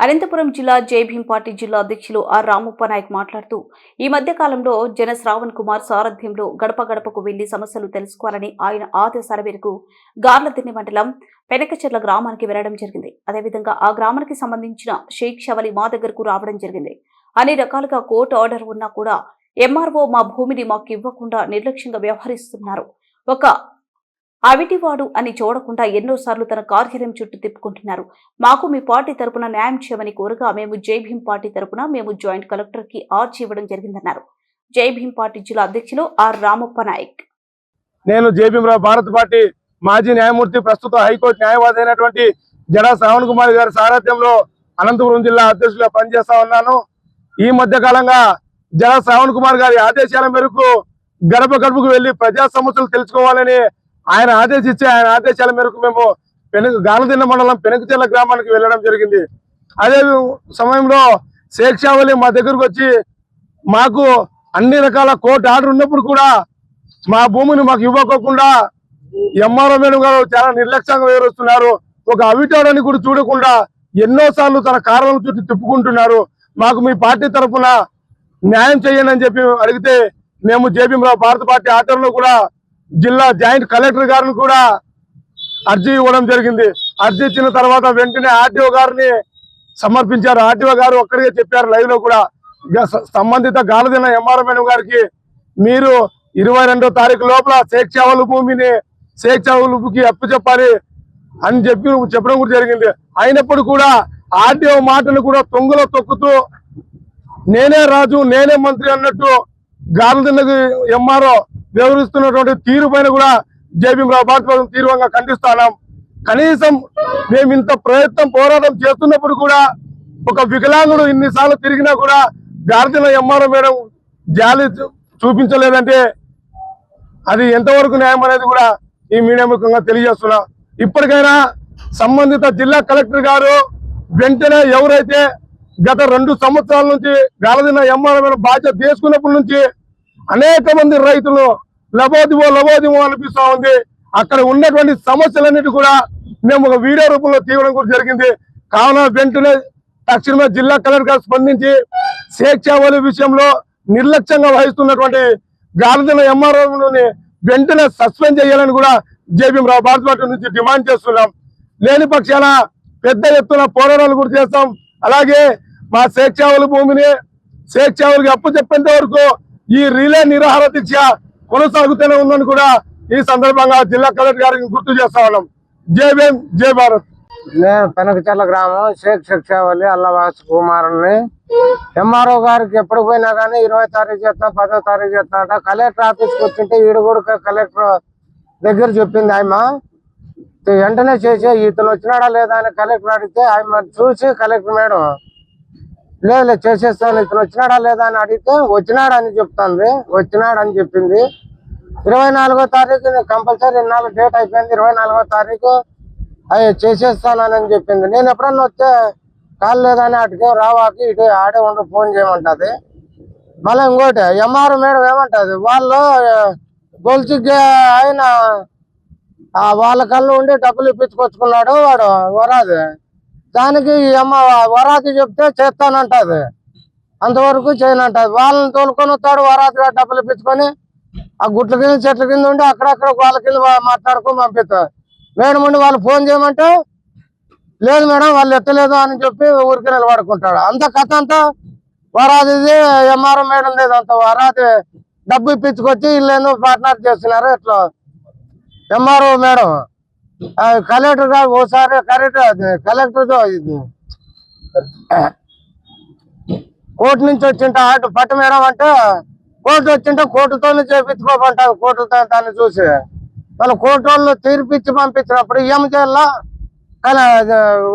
అనంతపురం జిల్లా జై భీం పార్టీ జిల్లా అధ్యక్షులు ఆర్ రామప్ప నాయక్ మాట్లాడుతూ ఈ మధ్య కాలంలో జన శ్రావణ్ కుమార్ సారథ్యంలో గడప గడపకు వెళ్లి సమస్యలు తెలుసుకోవాలని ఆయన ఆదేశాల మేరకు గార్లదిన్నె మండలం పెనకచెర్ల గ్రామానికి వెళ్లడం జరిగింది. అదేవిధంగా ఆ గ్రామానికి సంబంధించిన షేక్ షవలి మా దగ్గరకు రావడం జరిగింది. అన్ని రకాలుగా కోర్టు ఆర్డర్ ఉన్నా కూడా ఎంఆర్ఓ మా భూమిని మాకు ఇవ్వకుండా నిర్లక్ష్యంగా వ్యవహరిస్తున్నారు. ఒక అవిటివాడు అని చూడకుండా ఎన్నోసార్లు తన కార్యాలయం చుట్టూ తిప్పుకుంటున్నారు. మాకు మీ పార్టీ తరపున న్యాయం చేయమని కోరగా మేము జై భీం పార్టీ తరపున మేము జాయింట్ కలెక్టర్ కి ఆర్చి ఇవ్వడం జరిగిందన్నారు. జై భీం పార్టీ జిల్లా అధ్యక్షులు ఆర్ రామప్ప నాయక్. నేను జై భీమరావు భారత పార్టీ మాజీ న్యాయమూర్తి, ప్రస్తుత హైకోర్టు న్యాయవాది అయినటువంటి జడా శ్రావణ్ కుమార్ గారి సారథ్యంలో అనంతపురం జిల్లా అధ్యక్షులుగా పనిచేస్తా ఉన్నాను. ఈ మధ్య కాలంగా జడా శ్రావణ్ కుమార్ గారి ఆదేశాల మేరకు గడప గడపకు వెళ్లి ప్రజా సమస్యలు తెలుసుకోవాలని ఆయన ఆదేశాల మేరకు మేము గార్లదిన్నె మండలం పెనకచెర్ల గ్రామానికి వెళ్ళడం జరిగింది. అదే సమయంలో షేక్ షవలి మా దగ్గరకు వచ్చి మాకు అన్ని రకాల కోర్టు ఆర్డర్ ఉన్నప్పుడు కూడా మా భూమిని మాకు ఇవ్వకోకుండా ఎంఆర్ఓ మేడం గారు చాలా నిర్లక్ష్యంగా వ్యవహరిస్తున్నారు. ఒక అవిటోడని కూడా చూడకుండా ఎన్నోసార్లు తన కార్యాలయం చుట్టూ తిప్పుకుంటున్నారు. మాకు మీ పార్టీ తరఫున న్యాయం చేయండి అని చెప్పి అడిగితే మేము జై భీమరావు భారత పార్టీ ఆధ్వర్యంలో కూడా జిల్లా జాయింట్ కలెక్టర్ గారిని కూడా అర్జీ ఇవ్వడం జరిగింది. అర్జీ ఇచ్చిన తర్వాత వెంటనే ఆర్టీఓ గారిని సమర్పించారు. ఆర్టీఓ గారు ఒక్కరిగా చెప్పారు లైవ్ లో కూడా, సంబంధిత గార్లదిన్నె ఎంఆర్ఓ మేడం గారికి మీరు 22వ తారీఖు లోపల షేక్ షవలి భూమిని షేక్ షవలికి అప్పు చెప్పాలి అని చెప్పడం కూడా జరిగింది. అయినప్పుడు కూడా ఆర్టీఓ మాటను కూడా తొంగలో తొక్కుతూ నేనే రాజు నేనే మంత్రి అన్నట్టు గార్లదిన్నె ఎంఆర్ఓ వ్యవహరిస్తున్నటువంటి తీరు పైన కూడా జై భీమరావు భారత తీవ్రంగా ఖండిస్తున్నాం. కనీసం మేము ఇంత పోరాటం చేస్తున్నప్పుడు కూడా ఒక వికలాంగుడు ఇన్నిసార్లు తిరిగినా కూడా గార్లదిన్నె ఎంఆర్ఓ మేడం జాలి చూపించలేదంటే అది ఎంతవరకు న్యాయం అనేది కూడా ఈ మీడియా ముఖంగా తెలియజేస్తున్నాం. ఇప్పటికైనా సంబంధిత జిల్లా కలెక్టర్ గారు వెంటనే ఎవరైతే గత 2 సంవత్సరాల నుంచి గార్లదిన్నె ఎంఆర్ఓ మేడం బాధ్యత తీసుకున్నప్పటి నుంచి అనేక మంది రైతులు లబోదిమో అనిపిస్తా ఉంది. అక్కడ ఉన్నటువంటి సమస్యలన్నిటి కూడా మేము ఒక వీడియో రూపంలో తీయడం కూడా జరిగింది. కావున వెంటనే తక్షణమే జిల్లా కలెక్టర్ గారు స్పందించి షేక్ షవలి విషయంలో నిర్లక్ష్యంగా వహిస్తున్నటువంటి గార్లదిన్నె ఎంఆర్ఓని వెంటనే సస్పెండ్ చేయాలని కూడా జై భీమరావు భారత పార్టీ నుంచి డిమాండ్ చేస్తున్నాం. లేని పక్షాన పెద్ద ఎత్తున పోరాటాలు కూడా చేస్తాం. అలాగే మా షేక్ షవలి భూమిని షేక్ షవలికి అప్పు చెప్పేంత వరకు ఈ రిలే నిరాహార దీక్ష కొనసాగుతూనే ఉందని కూడా ఈ సందర్భంగా జిల్లా కలెక్టర్ గారికి గుర్తు చేస్తా ఉన్నాం. జై భీమ్ జై భారత్. నేను పెనకచెర్ల గ్రామం షేక్ షవలి అల్లవాస్ కుమారుని ఎంఆర్ఓ గారికి ఎప్పుడు పోయినా కానీ 20వ తారీఖు చేస్తా 10వ తారీఖు చేస్తా కలెక్టర్ ఆఫీస్కి వచ్చింటే ఈడు కూడా కలెక్టర్ దగ్గర చెప్పింది ఆయమ్మ వెంటనే చేసి ఇతను వచ్చినాడా లేదా అని కలెక్టర్ అడిగితే ఆయమ్మ చూసి కలెక్టర్ మేడం లేదు చేసేస్తాను ఇతను వచ్చినాడా లేదా అని అడిగితే వచ్చినాడని చెప్తాంది. వచ్చినాడని చెప్పింది. 24వ తారీఖు కంపల్సరీ ఇన్నాళ్ళు డేట్ అయిపోయింది. 24వ తారీఖు అవి చేసేస్తానని చెప్పింది. నేను ఎప్పుడన్నా వస్తే కాలు లేదని అటుకే రావాకి ఇటు ఆడే ఉండి ఫోన్ చేయమంటది. మళ్ళీ ఇంకోటి ఎంఆర్ మేడం ఏమంటది వాళ్ళు గొలుసుకి ఆయన వాళ్ళ కళ్ళు ఉండి డబ్బులు ఇప్పించుకొచ్చుకున్నాడు వాడు వరాది. దానికి వరాతి చెప్తే చేస్తానంటది, అంతవరకు చేయనంటది. వాళ్ళని తోలుకొని వస్తాడు వరాతిగా డబ్బులు ఇప్పించుకొని ఆ గుట్ల కింద చెట్ల కింద ఉండి అక్కడక్కడ వాళ్ళ కింద మాట్లాడుకొని పంపిస్తారు. మేడం ఉండి వాళ్ళు ఫోన్ చేయమంటే లేదు మేడం వాళ్ళు ఎత్తలేదు అని చెప్పి ఊరికి నిలబడుకుంటాడు. అంత కథ అంతా వరాదిది ఎంఆర్ఓ మేడం లేదు. అంత వరాది డబ్బు ఇప్పించుకొచ్చి వీళ్ళేందో పార్ట్నర్ చేస్తున్నారు. ఇట్లా ఎంఆర్ఓ మేడం కలెక్టర్ గారు ఓసారి కలెక్టర్ కోర్టు నుంచి వచ్చింట అటు పట్టు మేడం అంటే కోర్టు వచ్చింటే కోర్టుతోనే చేపించుకోమంటారు. కోర్టుతో దాన్ని చూసి వాళ్ళు కోర్టు వాళ్ళు తీర్పిచ్చి పంపించినప్పుడు ఏం చేయాలా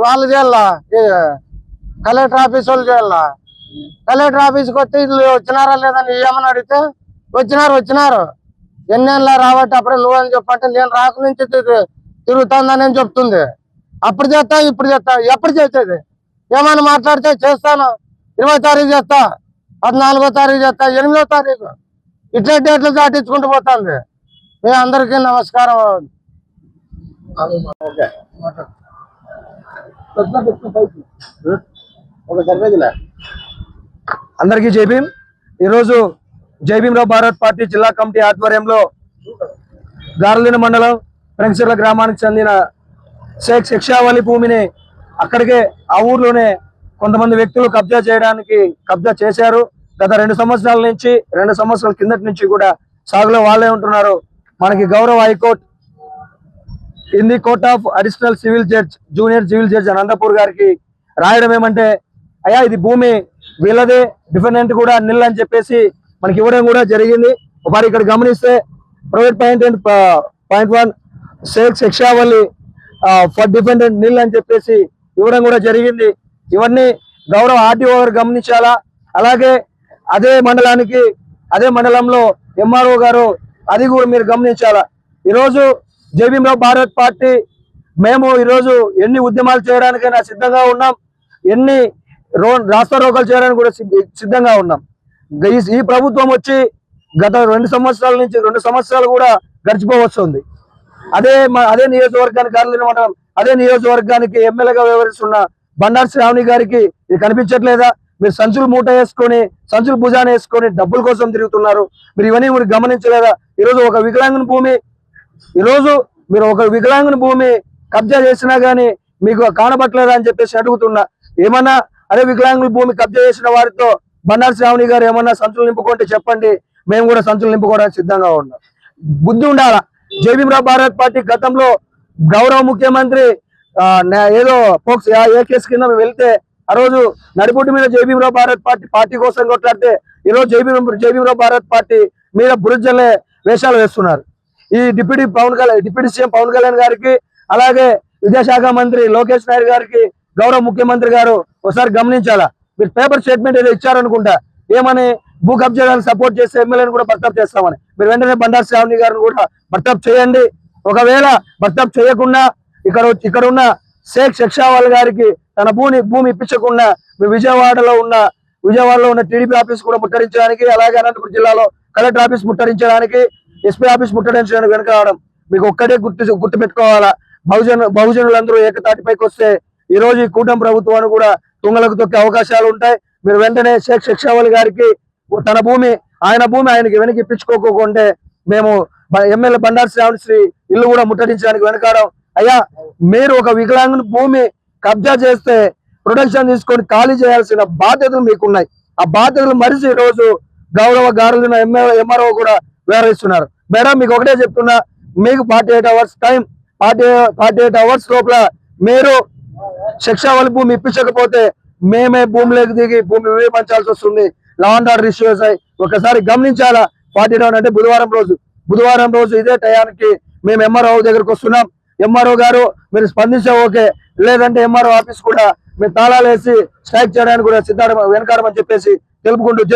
వాళ్ళు చేయాలా కలెక్టర్ ఆఫీస్ వాళ్ళు చేయాలా. కలెక్టర్ ఆఫీస్కి వచ్చి వీళ్ళు వచ్చినారా లేదని ఏమని అడిగితే వచ్చినారు ఎన్నేళ్ళ రాబట్టి అప్పుడే నువ్వని చెప్పంటే నేను రాక నుంచి తిరుగుతుందని చెప్తుంది. అప్పుడు చేస్తా ఇప్పుడు చేస్తా ఎప్పుడు చేసేది ఏమైనా మాట్లాడితే చేస్తాను 20వ తారీఖు చేస్తా 14వ తారీఖు చేస్తా 8వ తారీఖు ఇట్లా డేట్లు దాటించుకుంటూ పోతుంది. మీ అందరికీ నమస్కారం. అందరికీ జై భీమ్. ఈరోజు జై భీమ్రావు భారత్ పార్టీ జిల్లా కమిటీ ఆధ్వర్యంలో గార్లదిన్న మండలం ప్రెంక్చర్ల గ్రామానికి చెందిన షేక్ శిక్షావళి భూమిని అక్కడికే ఆ ఊర్లోనే కొంతమంది వ్యక్తులు కబ్జా చేశారు. గత 2 సంవత్సరాల నుంచి 2 సంవత్సరాల కిందటి నుంచి కూడా సాగులో వాళ్ళే ఉంటున్నారు. మనకి గౌరవ high court in the court of additional civil judge junior civil judge Anantapur గారికి రాయడం ఏమంటే, అయ్యా ఇది భూమి వీళ్ళదే, డిఫెండెంట్ కూడా నిల్ అని చెప్పేసి మనకి ఇవ్వడం కూడా జరిగింది. మరి ఇక్కడ గమనిస్తే ప్రైవేట్ పాయింట్ 1 షేక్ శిక్షావళి ఫర్ డిఫెండెంట్ నిల్ అని చెప్పేసి ఇవ్వడం కూడా జరిగింది. ఇవన్నీ గౌరవ ఆర్టీఓ గారు గమనించాలా. అలాగే అదే మండలంలో ఎంఆర్ఓ గారు అది కూడా మీరు గమనించాలా. ఈరోజు జై భీమ్రావు భారత్ పార్టీ మేము ఈరోజు ఎన్ని ఉద్యమాలు చేయడానికైనా సిద్ధంగా ఉన్నాం, ఎన్ని రాస్తా రోకలు చేయడానికి కూడా సిద్ధంగా ఉన్నాం. ఈ ప్రభుత్వం వచ్చి గత 2 సంవత్సరాల నుంచి 2 సంవత్సరాలు కూడా గడిచిపోవస్తుంది. అదే నియోజకవర్గానికి ఎమ్మెల్యేగా వ్యవహరిస్తున్న బండారు శ్రావణి గారికి ఇది కనిపించట్లేదా? మీరు సంచులు మూట వేసుకొని సంచులు భుజాన వేసుకొని డబ్బుల కోసం తిరుగుతున్నారు. మీరు ఇవన్నీ మీరు గమనించలేదా? ఈరోజు ఒక వికలాంగుని భూమి కబ్జా చేసినా గానీ మీకు కానబట్టలేదా అని చెప్పేసి అడుగుతున్నా. ఏమన్నా అదే వికలాంగుల భూమి కబ్జా చేసిన వారితో బండారు శ్రావణి గారు ఏమన్నా సంచులు నింపుకుంటే చెప్పండి, మేము కూడా సంచులు నింపుకోవడానికి సిద్ధంగా ఉన్నాం. బుద్ధి ఉండాలా. జై భీమ్రావు భారత్ పార్టీ గతంలో గౌరవ ముఖ్యమంత్రి ఏదో పోక్స్ ఏ కేసు కింద వెళ్తే ఆ రోజు నడిపొట్టు మీద జై భీమ్రావు భారత్ పార్టీ కోసం కొట్లాడితే ఈరోజు జై భీమ్రావు భారత్ పార్టీ మీద బురుజల్లే వేషాలు వేస్తున్నారు. ఈ డిప్యూటీ సీఎం పవన్ కళ్యాణ్ గారికి, అలాగే విద్యాశాఖ మంత్రి లోకేష్ నాయుడు గారికి గౌరవ ముఖ్యమంత్రి గారు ఒకసారి గమనించాలా. మీరు పేపర్ స్టేట్మెంట్ ఏదో ఇచ్చారనుకుంటా, ఏమని భూ కబ్జాలను సపోర్ట్ చేస్తే ఎమ్మెల్యేని కూడా బర్తరఫ్ చేస్తామని. మీరు వెంటనే బండారు శ్రావణి గారిని కూడా బర్తరఫ్ చేయండి. ఒకవేళ బర్తరఫ్ చేయకుండా ఇక్కడ ఉన్న షేక్ శిక్షావళి గారికి తన భూమి ఇప్పించకుండా మీరు విజయవాడలో ఉన్న టీడీపీ ఆఫీస్ కూడా ముట్టడించడానికి, అలాగే అనంతపురం జిల్లాలో కలెక్టర్ ఆఫీస్ ముట్టడించడానికి, ఎస్పీ ఆఫీస్ ముట్టడించడానికి వెనక రావడం మీకు ఒక్కటే గుర్తు పెట్టుకోవాలా. బహుజనులందరూ ఏకతాటిపైకి వస్తే ఈ రోజు ఈ కూటమి ప్రభుత్వాన్ని కూడా తుంగలకు తొక్కే అవకాశాలు ఉంటాయి. మీరు వెంటనే షేక్ శిక్షావళి గారికి తన ఆయన భూమి ఆయనకి వెనక్కి ఇప్పించుకోకుంటే మేము ఎమ్మెల్యే బండారు శ్రావణి శ్రీ ఇల్లు కూడా ముట్టడించడానికి వెనకాడం. అయ్యా మీరు ఒక వికలాంగుని భూమి కబ్జా చేస్తే ప్రొటెక్షన్ తీసుకొని ఖాళీ చేయాల్సిన బాధ్యతలు మీకున్నాయి. ఆ బాధ్యతలు మరిచి ఈ రోజు గౌరవ గారులున్న ఎంఆర్ఓ కూడా వ్యవహరిస్తున్నారు. మేడం మీకు ఒకటే చెప్తున్నా, మీకు 48 అవర్స్ టైం, 48 అవర్స్ లోపల మీరు శిక్షావళి భూమి ఇప్పించకపోతే మేమే భూమిలోకి దిగి భూమి వినియోగించాల్సి వస్తుంది. లా అండ్ ఆర్డర్ ఇష్యూస్ అయి ఒకసారి గమనించాలా. 49 అంటే బుధవారం రోజు ఇదే టయానికి మేము ఎంఆర్ఓ దగ్గరకు వస్తున్నాం. ఎంఆర్ఓ గారు మీరు స్పందించే ఓకే, లేదంటే ఎంఆర్ఓ ఆఫీస్ కూడా మేము తాళాలు వేసి స్ట్రైక్ చేయడానికి కూడా వెనకాడమని చెప్పేసి తెలుపుకుంటూ